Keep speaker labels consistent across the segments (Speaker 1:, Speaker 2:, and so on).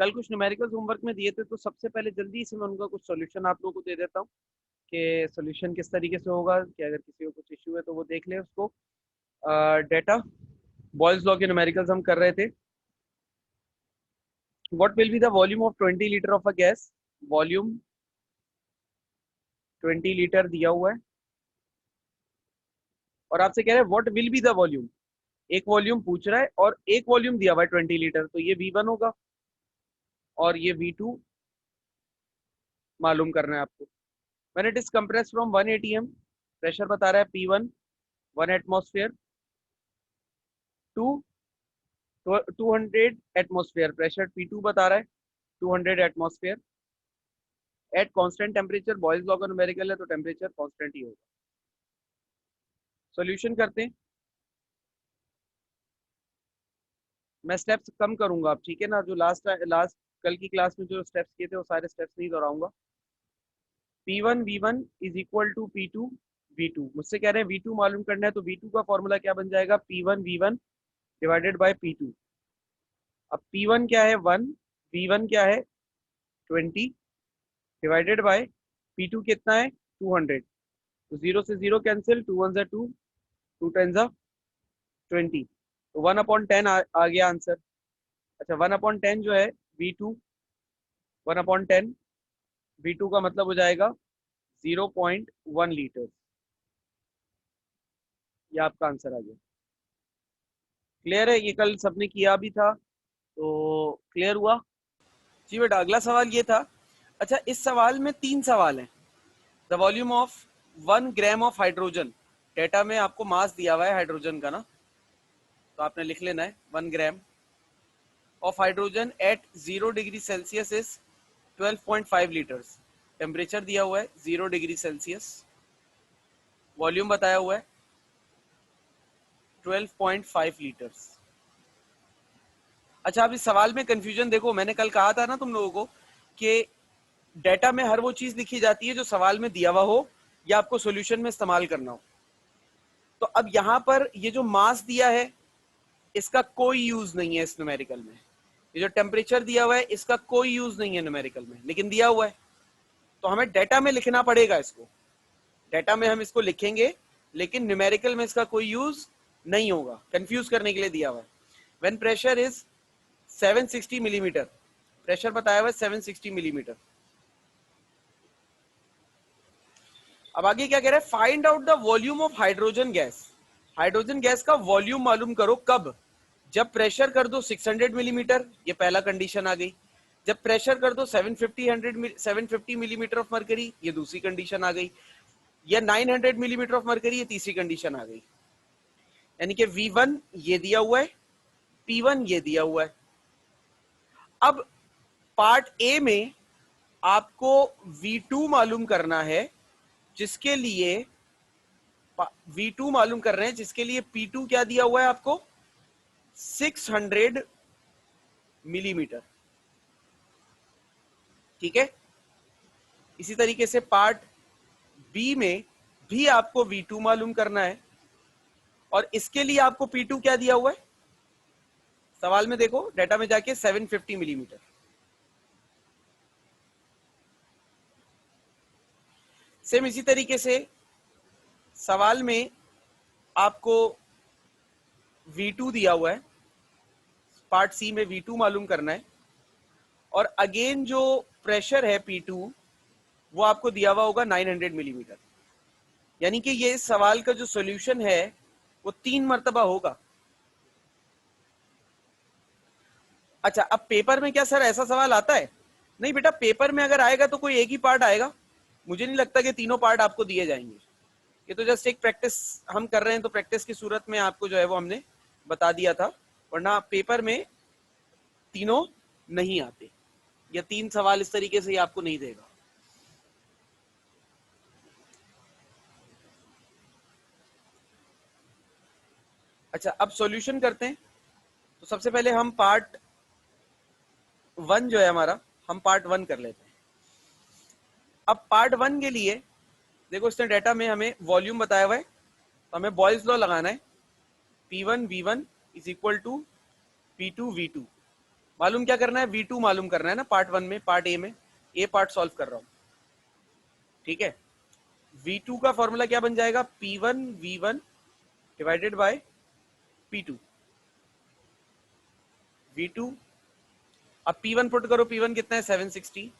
Speaker 1: कल कुछ numericals homework में दिए थे, तो सबसे पहले जल्दी से मैं उनका कुछ सॉल्यूशन आप लोगों को दे देता हूँ कि सॉल्यूशन किस तरीके से होगा, कि अगर किसी को कुछ इश्यू है तो वो देख ले उसको। डेटा बॉयल्स लॉ के न्यूमेरिकल्स हम कर रहे थे। What will be the volume of 20 litre of a gas. Volume 20 litre दिया हुआ है और आपसे कह रहे हैं what will be the volume. एक वॉल्यूम पूछ रहा है और एक वॉल्यूम दिया हुआ है 20 लीटर, तो ये V1 होगा और ये V2 मालूम करना है आपको। When it is compressed from 1 atm, pressure बता रहा है P1 1 atmosphere to 200 atmosphere, pressure P2 बता रहा है 200 atmosphere at constant temperature. Boyle's law का न्यूमेरिकल है तो टेम्परेचर कांस्टेंट ही होगा। सॉल्यूशन करते हैं। मैं स्टेप्स कम करूंगा अब, ठीक है ना। जो लास्ट कल की क्लास में जो स्टेप्स किए थे वो सारे स्टेप्स नहीं दोहराऊंगा। P1 V1 is equal to P2 V2। मुझसे कह रहे हैं V2 मालूम करना है, तो V2 का फॉर्मूला क्या बन जाएगा, P1 V1 divided bye P2। अब P1 क्या है 1, V1 क्या है 20 डिवाइडेड बाय P2 कितना है 200। तो 0 से 0 कैंसिल, 2 1 2, 2 10 20, तो 1/10 आ गया आंसर। अच्छा 1/10 जो है V2, 1/10 V2 का मतलब हो जाएगा 0.1 लीटर। ये आपका आंसर आ गया। क्लियर है, ये कल सबने किया भी था तो क्लियर हुआ जी बेटा। अगला सवाल ये था। अच्छा इस सवाल में 3 सवाल हैं। The volume of 1 gram of hydrogen, data में आपको मास दिया हुआ है हाइड्रोजन का ना, तो आपने लिख लेना है 1 gram of hydrogen at 0 degree Celsius is 12.5 litres. Temperature दिया हुआ है 0 डिग्री सेल्सियस, वॉल्यूम बताया हुआ है 12.5 लीटर्स। अच्छा अब इस सवाल में कंफ्यूजन देखो, मैंने कल कहा था ना तुम लोगों को कि डेटा में हर वो चीज लिखी जाती है जो सवाल में दिया हुआ हो या आपको सॉल्यूशन में इस्तेमाल करना हो। तो अब यहां पर ये जो मास दिया है इसका कोई यूज नहीं है इस न्यूमेरिकल में। ये जो टेम्परेचर दिया हुआ है इसका कोई यूज नहीं है न्यूमेरिकल में, लेकिन दिया हुआ है तो हमें डेटा में लिखना पड़ेगा इसको। डेटा में हम इसको लिखेंगे लेकिन न्यूमेरिकल में इसका कोई यूज नहीं होगा, कंफ्यूज करने के लिए दिया हुआ है। When pressure is 760 millimetre, pressure बताया हुआ है 760 मिलीमीटर। अब आगे क्या कह रहा है, find out the volume of hydrogen gas. Hydrogen gas का वॉल्यूम मालूम करो, कब, जब प्रेशर कर दो 600 मिलीमीटर, ये पहला कंडीशन आ गई। जब प्रेशर कर दो 750 मिलीमीटर ऑफ मरकरी, ये दूसरी कंडीशन आ गई। या 900 मिलीमीटर ऑफ मरकरी, ये तीसरी कंडीशन आ गई। यानी कि V1 ये दिया हुआ है, P1 ये दिया हुआ है। अब पार्ट ए में आपको V2 मालूम करना है, जिसके लिए V2 मालूम कर रहे हैं, जिसके लिए P2 क्या दिया हुआ है आपको 600 मिलीमीटर। ठीक है, इसी तरीके से पार्ट बी में भी आपको V2 मालूम करना है और इसके लिए आपको P2 क्या दिया हुआ है सवाल में, देखो डेटा में जाके 750 मिलीमीटर। सेम इसी तरीके से सवाल में आपको V2 दिया हुआ है, पार्ट सी में V2 मालूम करना है और अगेन जो प्रेशर है P2 वो आपको दिया हुआ होगा 900 मिलीमीटर। यानी कि ये सवाल का जो सॉल्यूशन है वो 3 मर्तबा होगा। अच्छा अब पेपर में क्या सर ऐसा सवाल आता है? नहीं बेटा, पेपर में अगर आएगा तो कोई एक ही पार्ट आएगा, मुझे नहीं लगता कि तीनों पार्ट आपको दिए जाएंगे। ये तो जस्ट एक प्रैक्टिस हम कर रहे हैं, तो प्रैक्टिस की सूरत में आपको जो है वो हमने बता दिया था, वरना पेपर में तीनों नहीं आते, या 3 सवाल इस तरीके से ही आपको नहीं देगा। अच्छा अब सॉल्यूशन करते हैं। तो सबसे पहले हम पार्ट 1 जो है हमारा, हम पार्ट 1 कर लेते हैं। अब पार्ट 1 के लिए देखो इसने डेटा में हमें वॉल्यूम बताया हुआ है, तो हमें बॉयल्स लॉ लगाना है। P1 V1 is equal to P2 V2। मालूम क्या करना है, V2 मालूम करना है ना पार्ट 1 में, पार्ट ए में, ए पार्ट सॉल्व कर रहा हूं, ठीक है। V2 का फॉर्मूला क्या बन जाएगा, P1 V1 divided bye P2 V2। अब P1 पुट करो, P1 कितना है 760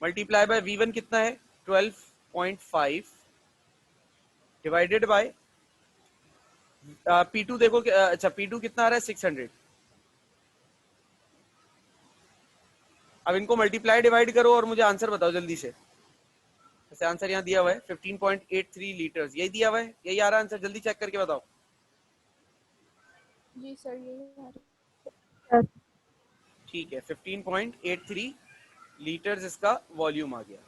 Speaker 1: मल्टीप्लाई बाय V1 कितना है 12.5 डिवाइडेड बाय P2 देखो अच्छा P2 कितना आ रहा है 600। अब इनको मल्टीप्लाई डिवाइड करो और मुझे आंसर बताओ जल्दी से। वैसे आंसर यहाँ दिया हुआ है 15.83 लीटर्स, यही दिया हुआ है, यही आ रहा है आंसर, जल्दी चेक करके बताओ।
Speaker 2: जी सर यही आ रहा है।
Speaker 1: ठीक है 15.83 लीटर्स इसका वॉल्यूम आ गया।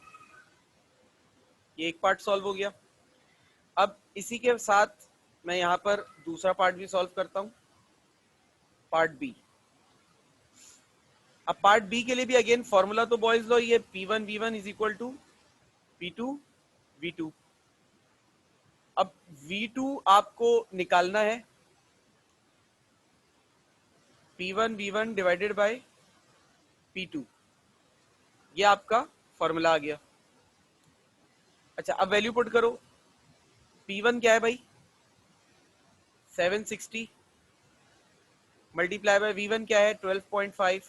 Speaker 1: ये एक पार्ट सॉल्व हो गया। अब इसी के साथ मैं यहाँ पर दूसरा पार्ट भी सॉल्व करता हूँ, पार्ट बी। अब पार्ट बी के लिए भी अगेन फॉर्मूला तो बॉयज लो, ये P1 V1 is equal to P2 V2। अब V2 आपको निकालना है P1 V1 divided bye P2, ये आपका फॉर्मूला आ गया। अच्छा अब वैल्यू पुट करो, P1 क्या है भाई 760 मल्टीप्लाई बाय V1 क्या है 12.5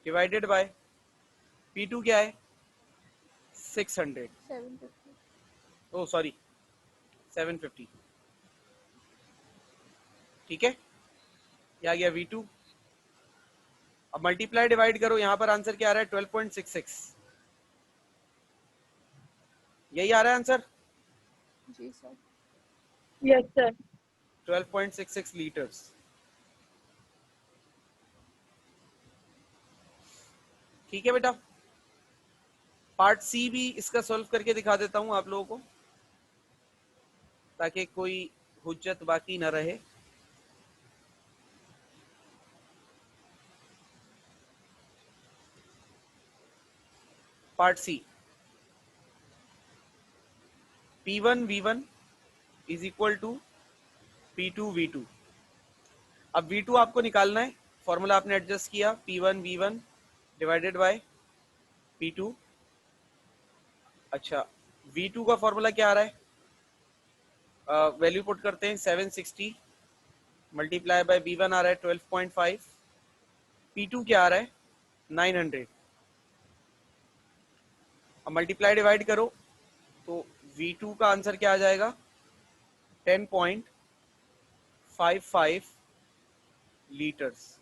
Speaker 1: डिवाइडेड बाय P2 क्या है 600,
Speaker 2: 750।
Speaker 1: ओ सॉरी 750, ठीक है। ये आ गया V2। अब मल्टीप्लाई डिवाइड करो, यहां पर आंसर क्या आ रहा है 12.66, यही आ रहा है आंसर।
Speaker 2: जी सर।
Speaker 3: Yes sir.
Speaker 1: 12.66 लीटर्स। ठीक है बेटा, पार्ट सी भी इसका सॉल्व करके दिखा देता हूं आप लोगों को, ताकि कोई हुज्जत बाकी न रहे। Part C, P1 V1 is equal to P2 V2। अब V2 आपको निकालना है, फॉर्मूला आपने एडजस्ट किया P1 V1 divided bye P2। अच्छा V2 का फॉर्मूला क्या आ रहा है, वैल्यू पुट करते हैं 760 मल्टीप्लाई बाय V1 आ रहा है 12.5, P2 क्या आ रहा है 900। अब मल्टीप्लाई डिवाइड करो तो V2 का आंसर क्या आ जाएगा 10.55 लीटर्स।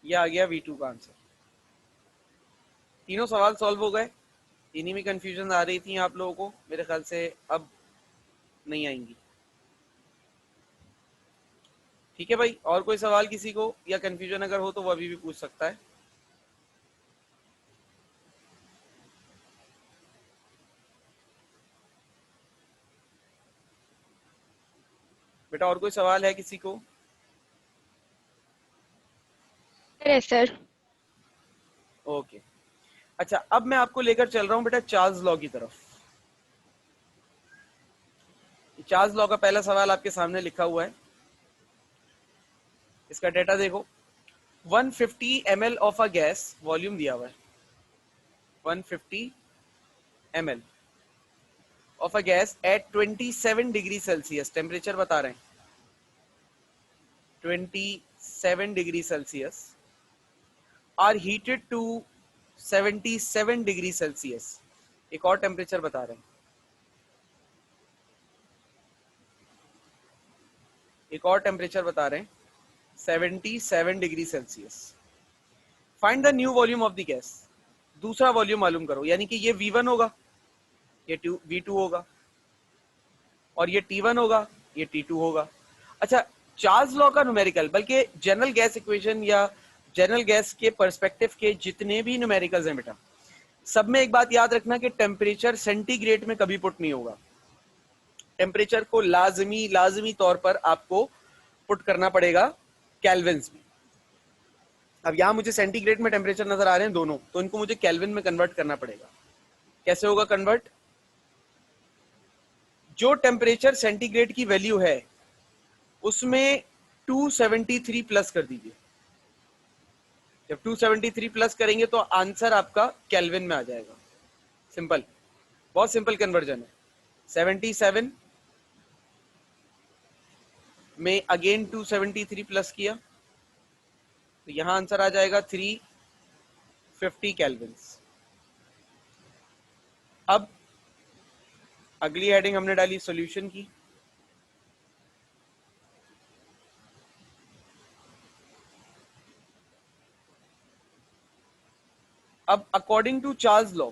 Speaker 1: ये आ गया V2 का आंसर। तीनों सवाल सॉल्व हो गए, इन्हीं में कंफ्यूजन आ रही थी आप लोगों को, मेरे ख्याल से अब नहीं आएंगी। ठीक है भाई, और कोई सवाल किसी को या कंफ्यूजन अगर हो तो वो अभी भी पूछ सकता है। बेटा और कोई सवाल है किसी को?
Speaker 3: सर।
Speaker 1: ओके अच्छा, अब मैं आपको लेकर चल रहा हूं बेटा चार्ल्स लॉ की तरफ। चार्ल्स लॉ का पहला सवाल आपके सामने लिखा हुआ है, इसका डेटा देखो। 150 ml of a gas, volume दिया हुआ है 150 ml of a gas at 27 degree Celsius, temperature बता रहे हैं 27 degree Celsius, are heated to 77 degree Celsius. एक और टेम्परेचर बता रहे हैं, एक और टेम्परेचर बता रहे हैं 77 degree Celsius. Find the new volume of the gas, दूसरा वॉल्यूम मालूम करो, यानी कि ये V1 होगा, ये V2 होगा, और ये T1 होगा, ये T2 होगा। अच्छा चार्ल्स लॉ का न्यूमेरिकल, बल्कि जनरल गैस इक्वेशन या जनरल गैस के पर्सपेक्टिव के जितने भी न्यूमेरिकल्स हैं बेटा, सब में एक बात याद रखना कि टेम्परेचर सेंटीग्रेड में कभी पुट नहीं होगा। टेम्परेचर को लाजमी तौर पर आपको पुट करना पड़ेगा केल्विन्स में। अब यहाँ मुझे सेंटीग्रेड में टेम्परेचर नजर आ रहे हैं दोनों, तो इनको मुझे केल्विन में कन्वर्ट करना पड़ेगा। कैसे होगा कन्वर्ट? जो टेम्परेचर सेंटीग्रेड की वैल्यू है उसमें 273 प्लस कर दीजिए। जब 273 प्लस करेंगे तो आंसर आपका केल्विन में आ जाएगा। सिंपल, बहुत सिंपल कन्वर्जन है। 77 में अगेन 273 प्लस किया तो यहां आंसर आ जाएगा 350 केल्विन्स। अब अगली हेडिंग हमने डाली सॉल्यूशन की। अब according to Charles law,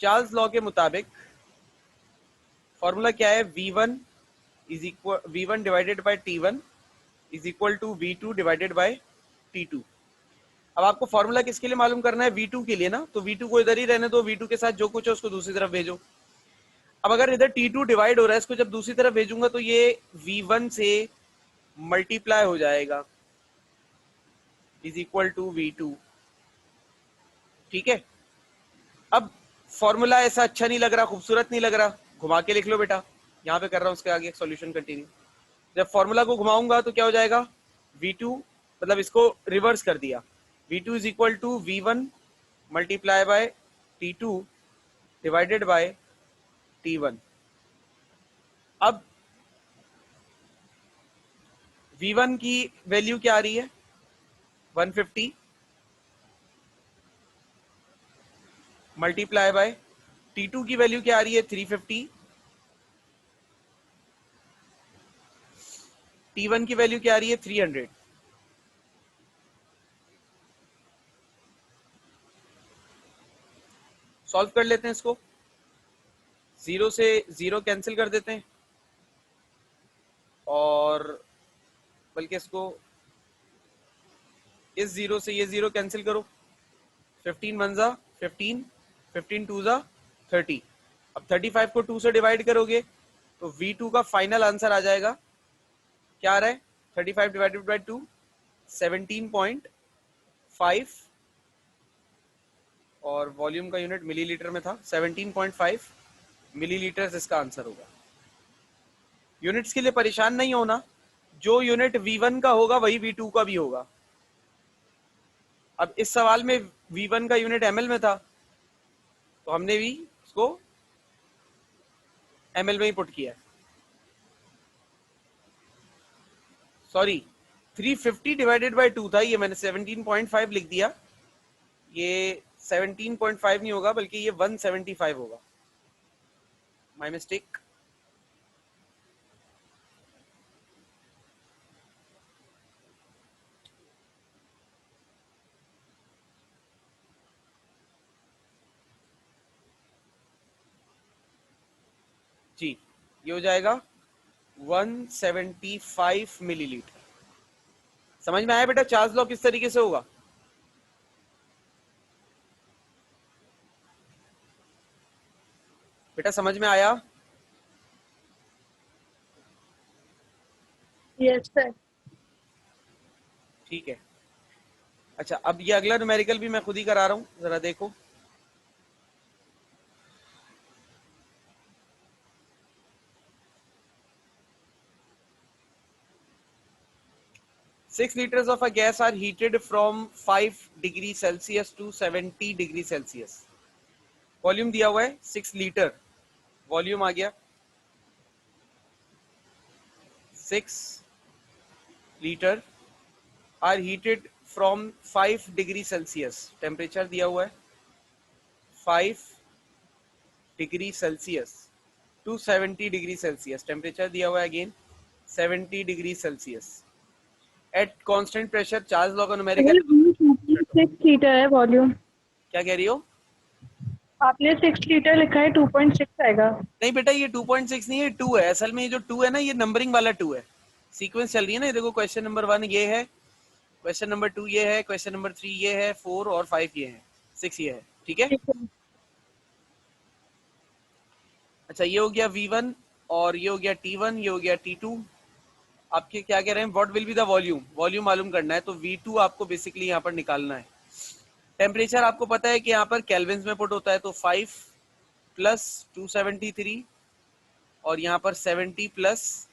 Speaker 1: Charles law के मुताबिक फॉर्मूला क्या है? V1 divided by T1 is equal to V2 divided by T2। अब आपको फॉर्मूला किसके लिए मालूम करना है? V2 के लिए ना, तो V2 को इधर ही रहने दो, V2 के साथ जो कुछ है उसको दूसरी तरफ भेजो। अब अगर इधर T2 डिवाइड हो रहा है, इसको जब दूसरी तरफ भेजूंगा तो ये V1 से मल्टीप्लाई हो जाएगा इज इक्वल टू V2। ठीक है, अब फॉर्मूला ऐसा अच्छा नहीं लग रहा, खूबसूरत नहीं लग रहा, घुमा के लिख लो बेटा। यहाँ पे कर रहा हूँ, उसके आगे सॉल्यूशन कंटिन्यू। जब फॉर्मूला को घुमाऊंगा तो क्या हो जाएगा? V2, मतलब इसको रिवर्स कर दिया, V2 is equal to V1 multiply by T2 divided by T1। अब V1 की वैल्यू क्या आ रही है? 150 मल्टीप्लाई बाय T2 की वैल्यू क्या आ रही है? 350। T1 की वैल्यू क्या आ रही है? 300। सॉल्व कर लेते हैं इसको। 0 से 0 कैंसिल कर देते हैं, और बल्कि इसको इस 0 से ये 0 कैंसिल करो। 15 1 जा 15, 15 2 जा 30। अब 35 को 2 से डिवाइड करोगे तो V2 का फाइनल आंसर आ जाएगा, क्या आ रहा है? 35 डिवाइडेड बाय 2 17.5, और वॉल्यूम का यूनिट मिलीलीटर में था, 17.5 मिलीलीटर इसका आंसर होगा। यूनिट्स के लिए परेशान नहीं होना, जो यूनिट V1 का होगा वही V2 का भी होगा। अब इस सवाल में V1 का यूनिट ml में था, तो हमने भी इसको ml में ही पुट किया है। सॉरी, 350 डिवाइडेड बाय 2 था, ये मैंने 17.5 लिख दिया। ये 17.5 नहीं होगा, बल्कि ये 175 होगा। My mistake. जी, ये हो जाएगा 175 मिलीलीटर। समझ में आया बेटा चार्ल्स लॉ किस तरीके से होगा? बेटा समझ में आया?
Speaker 3: Yes sir.
Speaker 1: ठीक है। अच्छा, अब ये अगला न्यूमेरिकल भी मैं खुद ही करा रहा हूं, जरा देखो। Six liters of a gas are heated from 5 degree Celsius to 70 degree Celsius. Volume दिया हुआ है 6 लीटर, वॉल्यूम आ गया 6 litre are heated from 5 degree Celsius. Temperature दिया हुआ है 5 degree Celsius to 70 degree Celsius. Temperature दिया हुआ है again 70 degree Celsius at constant pressure. Charles law का न्यूमेरिकल
Speaker 3: 6 लीटर है वॉल्यूम।
Speaker 1: क्या कह रही हो?
Speaker 3: आपने 6 लीटर लिखा है, 2.6 आएगा।
Speaker 1: नहीं बेटा, ये 2.6 नहीं है, 2 है। असल में ये जो 2 है ना, ये नंबरिंग वाला 2 है। सीक्वेंस चल रही है ना, ये देखो, क्वेश्चन नंबर 1 ये है, क्वेश्चन नंबर 2 ये है, क्वेश्चन नंबर 3 ये है, 4 और 5 ये है, 6 ये है। ठीक है, अच्छा, ये हो गया V1 और ये हो गया T1, ये हो गया T2। आपके क्या कह रहे हैं, what will be the volume, volume मालूम करना है, तो V2 आपको बेसिकली यहाँ पर निकालना है। टेम्परेचर आपको पता है कि यहाँ पर केल्विन्स में पुट होता है, तो 5 प्लस 273 और यहाँ पर 70 प्लस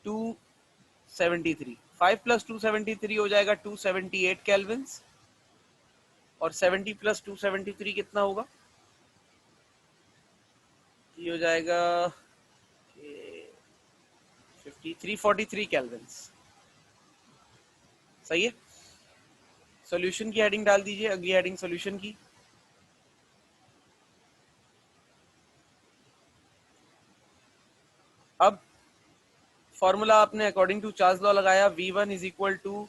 Speaker 1: 273, 5 प्लस 273 हो जाएगा 278 केल्विन्स, और 70 प्लस 273 कितना होगा, ये हो जाएगा 343 केल्विन्स। सही है। सॉल्यूशन की हेडिंग डाल दीजिए, अगली हेडिंग सॉल्यूशन की। अब फॉर्मूला आपने अकॉर्डिंग टू चार्ल्स लॉ लगाया, V1 is equal to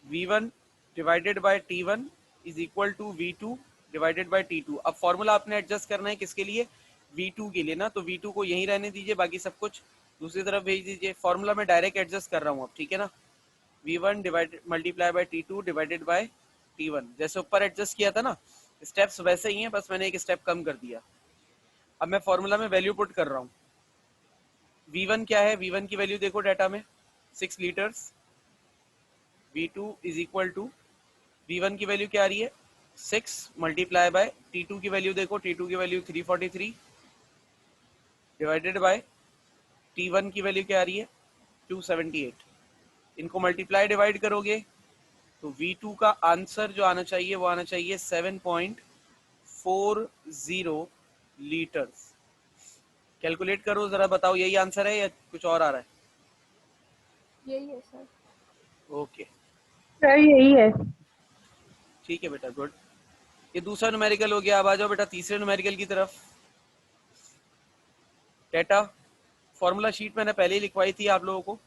Speaker 1: V1 divided by T1 is equal to V2 divided by T2। अब फॉर्मूला आपने एडजस्ट करना है किसके लिए, V2 के लिए ना, तो V2 को यहीं रहने दीजिए, बाकी सब कुछ दूसरी तरफ भेज दीजिए। फॉर्मूला में डायरेक्ट एडजस्ट कर रहा हूँ अब, ठीक है ना। V1 divided multiply by T2 divided by T1, जैसे ऊपर एडजस्ट किया था ना, स्टेप्स वैसे ही हैं, बस मैंने एक स्टेप कम कर दिया। अब मैं फॉर्मूला में वैल्यू पुट कर रहा हूँ। V1 क्या है, V1 की वैल्यू देखो डाटा में 6 litres. V2 is equal to, V1 की वैल्यू क्या आ रही है 6 मल्टीप्लाई बाय T2 की वैल्यू देखो, T2 की वैल्यू 343 डिवाइडेड बाय T1 की वैल्यू क्या आ रही है 278। इनको मल्टीप्लाई डिवाइड करोगे तो V2 का आंसर जो आना चाहिए वो आना चाहिए 7.40 लीटर्स। कैलकुलेट करो जरा, बताओ यही आंसर है या कुछ और आ रहा है।
Speaker 2: यही है सर।
Speaker 1: ओके
Speaker 3: सर यही है।
Speaker 1: ठीक है बेटा, गुड। ये दूसरा न्यूमेरिकल हो गया। अब आ जाओ बेटा तीसरे न्यूमेरिकल की तरफ। डेटा फॉर्मूला शीट मैंने पहले ही लिखवाई थी आप लोगों को।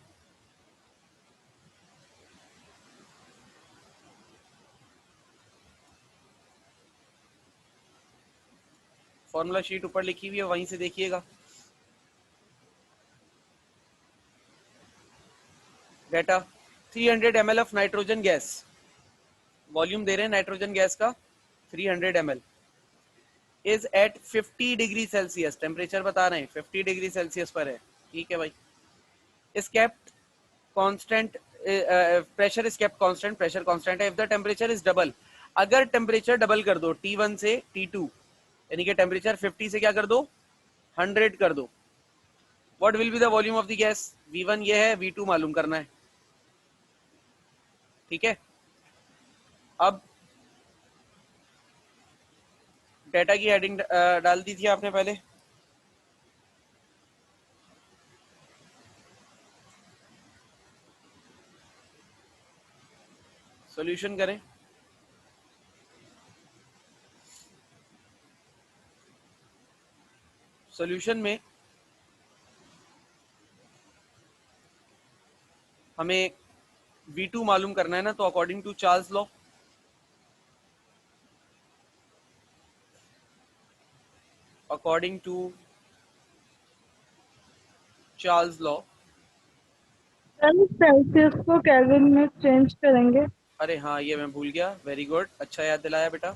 Speaker 1: फॉर्मूला शीट ऊपर लिखी हुई है, वहीं से देखिएगा। Data 300 ml of nitrogen gas, volume दे रहे हैं नाइट्रोजन गैस का 300 ml is at 50 degree Celsius, temperature बता रहे हैं 50 डिग्री सेल्सियस पर है, ठीक है भाई। Is kept constant, pressure is kept constant, pressure constant है if the temperature is double. अगर टेम्परेचर डबल कर दो T1 से T2, यानी कि टेम्परेचर 50 से क्या कर दो 100 कर दो, what will be the volume of the gas. V1 ये है, V2 मालूम करना है, ठीक है। अब डेटा की हेडिंग डाल दी थी आपने पहले, सॉल्यूशन करें। सॉल्यूशन में हमें V2 मालूम करना है ना, तो according to Charles law, according to Charles law,
Speaker 3: sir Celsius को केल्विन में चेंज करेंगे।
Speaker 1: अरे हाँ ये मैं भूल गया, वेरी गुड, अच्छा याद दिलाया बेटा।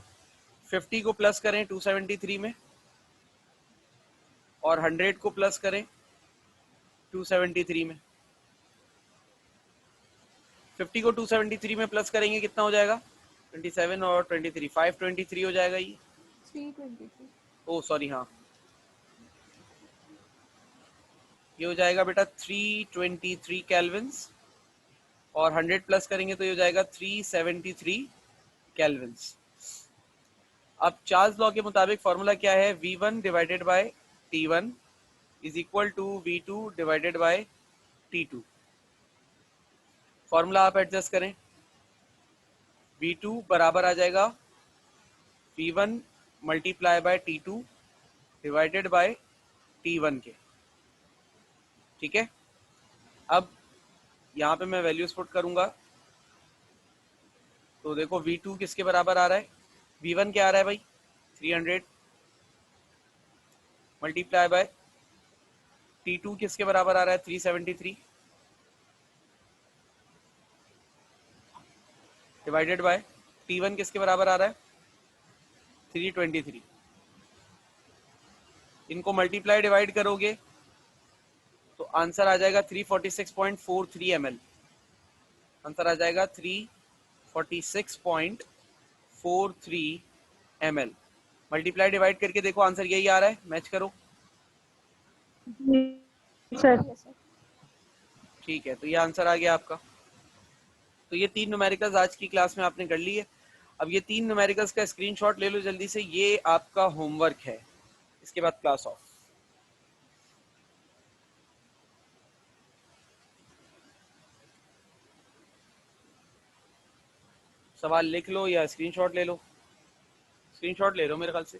Speaker 1: 50 को प्लस करें 273 में, और 100 को प्लस करें 273 में। 50 को 273 में प्लस करेंगे कितना हो जाएगा 27 और 23 523 हो जाएगा ये।
Speaker 2: 323।
Speaker 1: ओ सॉरी, हाँ ये हो जाएगा बेटा 323 केल्विन्स, और 100 प्लस करेंगे तो ये हो जाएगा 373 केल्विन्स। अब चार्ल्स लॉ के मुताबिक फॉर्मूला क्या है, V1 divided by T1 is equal to V2 divided by T2। Formula आप एडजस्ट करें, V2 बराबर आ जाएगा V1 multiply by T2 divided by T1 के, ठीक है। अब यहाँ पे मैं वैल्यूज पुट करूंगा, तो देखो V2 किसके बराबर आ रहा है, V1 क्या आ रहा है भाई 300 मल्टीप्लाई बाय T2 किसके बराबर आ रहा है 373 डिवाइडेड बाय T1 किसके बराबर आ रहा है 323। इनको मल्टीप्लाई डिवाइड करोगे तो आंसर आ जाएगा 346.43 ml। आंसर आ जाएगा 346.43 ml। मल्टीप्लाई डिवाइड करके देखो, आंसर यही आ रहा है, मैच करो।
Speaker 3: जी सर।
Speaker 2: यही है सर।
Speaker 1: ठीक है, तो ये आंसर आ गया आपका। तो ये 3 न्यूमेरिकल्स आज की क्लास में आपने कर ली है। अब ये 3 न्यूमेरिकल्स का स्क्रीनशॉट ले लो जल्दी से, ये आपका होमवर्क है। इसके बाद क्लास ऑफ। सवाल लिख लो या स्क्रीनशॉट ले लो। स्क्रीनशॉट ले लो मेरे ख्याल से।